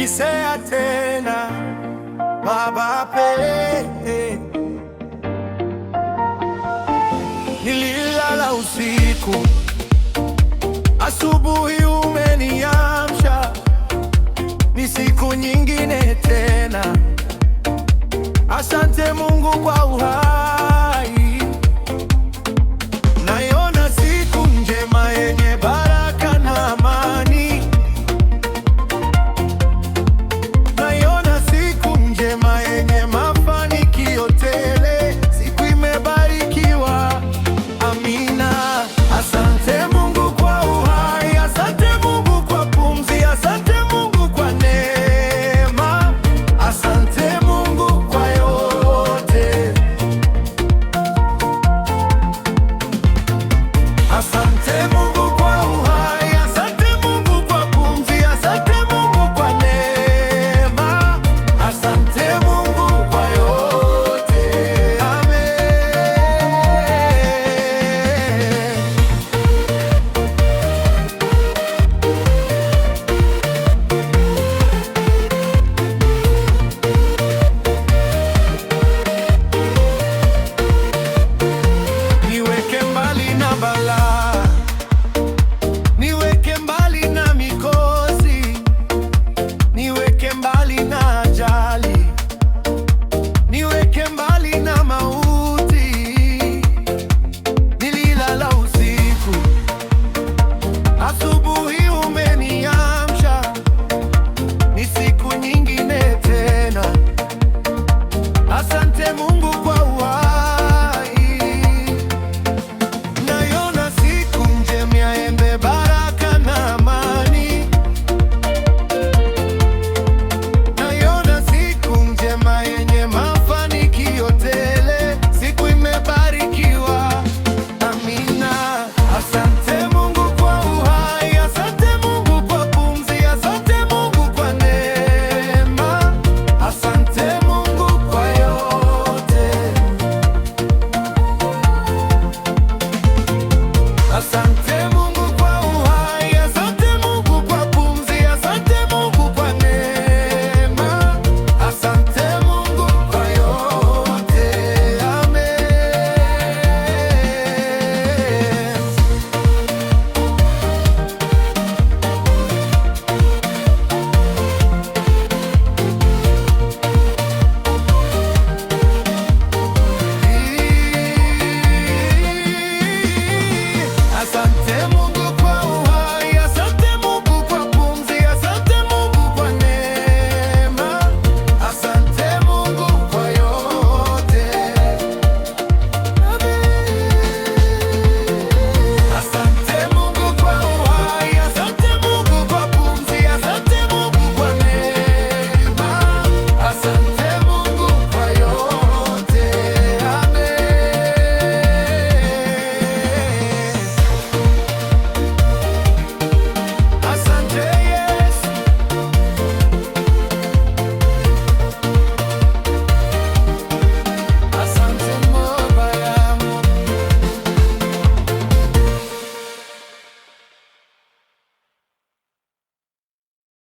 nikisea tena Baba pekee. Nililala usiku, asubuhi umeniamsha, ni siku nyingine tena. Asante Mungu kwa uhai, naiona siku njema yenye baraka na amani. Naiona siku njema yenye mafanikio tele, siku imebarikiwa. Amina. Asante Mungu kwa uhai, asante Mungu kwa pumzi, asante Mungu kwa neema, asante Mungu kwa yote. Asante Mungu kwa uhai, asante Mungu kwa pumzi, asante Mungu kwa neema, asante Mungu kwa yote. Amen. Niweke mbali na balaa, niweke mbali na mikosi, niweke mbali na ajali, niweke mbali na mauti. Nililala usiku, asubuhi umeniamsha, ni siku nyingine tena. Asante Mungu kwa uhai, naiona siku njema yenye baraka na amani. Naiona siku njema yenye mafanikio tele, siku imebarikiwa. Amina. Asante Mungu kwa uhai, asante Mungu kwa pumzi, asante Mungu kwa neema, asante Mungu kwa yote. Asante